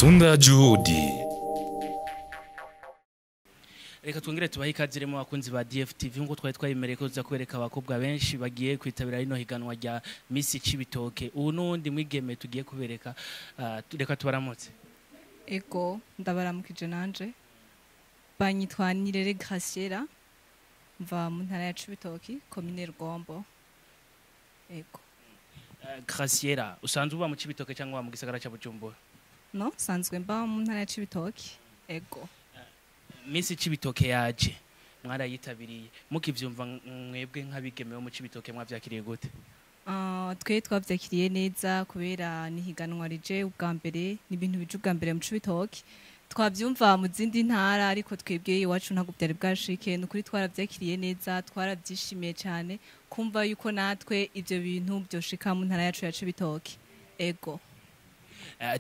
Tunda juhudi. Reka twongere tubahe ikaze mu bakunzi ba DFTV ngo twari twayemereye ko tuza kwereka abakobwa benshi bagiye kwitabira rino higanwa rya Miss Cibitoke. Ubu nundi mwigeme tugiye kubereka reka tubaramutse. Ego ndabaramukije nanje. Banyitwa Nirere Graciela mva mu ntara ya Cibitoke, commune Rugombo. Ego. Graciela, usanzwe uba mu Cibitoke cyangwa mu gisagara cya Bujumbura? No, sanzwe mba mu ntara ya Cibitoke. Ego. Miss Cibitoke yaje mwarayitabiriye mukivyumva mwebwe nk'abigeme bo mu Cibitoke mwavyakiriye gute? Twe twavyakiriye neza kubera ni higanwa rije ubwa mbere ni ibintu bije ubwa mbere mu Cibitoke. Twavyumva mu zindi ntara ariko twebwe iwacu ntabwo byari bwashike nukuri twaravyakiriye neza twarabyishimiye cyane kumva yuko natwe ivyo bintu byoshika mu ntara yacu ya Cibitoke. Ego.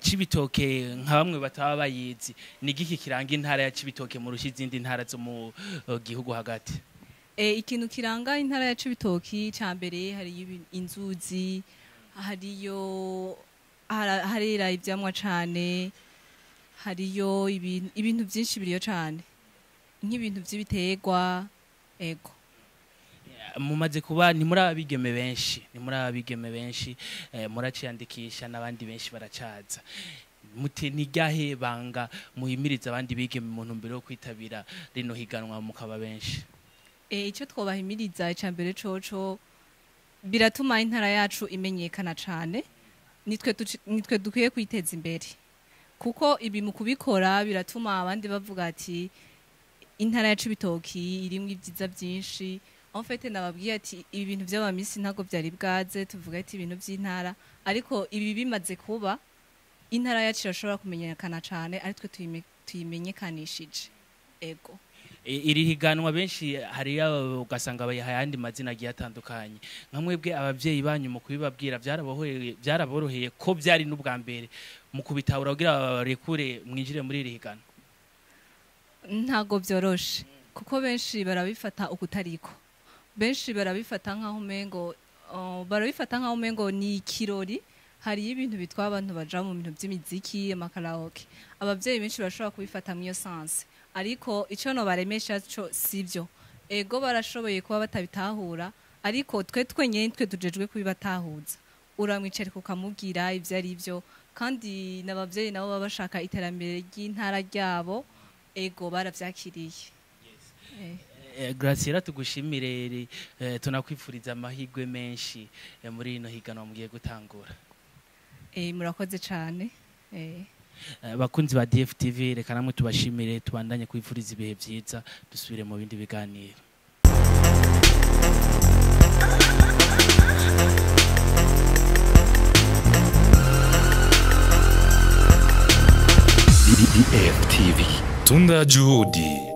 Cibitoke nka bamwe bataba bayizi ni giki kiranga intara ya Cibitoke mu rushi izindi ntara zo mu gihugu hagati? Ikintu kiranga intara ya Cibitoke cyambere hari inzuzi hariyo harera ivyamwa cane hariyo ibintu byinshi biriyo cane nk'ibintu by'ibiterwa. Ego. Mumaze kuba ni muri abigeme benshi muraciyandikisha n'abandi benshi baracaza muti nijyahe banga muhimiriza abandi bigeme mu ntumbero yo kwitabira rino higanwa mukaba benshi? Icyo twobahimiriza icambere coco biratuma intara yacu imenyekana cane nitwe dukwiye kwiteza imbere kuko ibi mu kubikora biratuma abandi bavuga ati intara ya Cibitoke irimwe ibyiza byinshi. En fait nababwiye ati ibi bintu by'abamisi ntago byari bwaze tuvuga ati ibintu by'intara ariko ibi bimaze kuba intara yacu irashobora kumenyekana cyane aritwe tuyimenyekanishije. Ego. Iri higanwa benshi hari ugasanga bayahaye andi mazina agiye atandukanye nka mwebwe abavyeyi banyu mu kubibabwira byaraboroheye ko byari n'ubwa mbere mu kubitahura kugira barekure mwinjire muri iri higanwa? Ntago byoroshe kuko benshi barabifata ukutariko benshi barabifata nkaho umengo ni ikirori. Hari ibintu bitwa abantu baja mu bintu by'imiziki amakaraoke abavyeyi benshi bashobora kubifata mu iyo sense ariko ico no baremesha cyo sivyo. Ego barashoboye kuba batabitahura ariko twenye twe tujejwe kubibatahuza uramwicarika ukamubwira ivyo ari byo kandi n'abavyeyi nabo baba bashaka iterambere ry'intara ryabo. Ego baravyakiriye. Graciela tugushimire tunakwifuriza amahirwe menshi muri ino higanwa mugiye gutangura. Murakoze cyane. Bakunzi ba DFTV reka namwe tubashimire tubandanye kwifuriza ibihe byiza dusubire mu bindi biganiro. DFTV Tunda juhudi.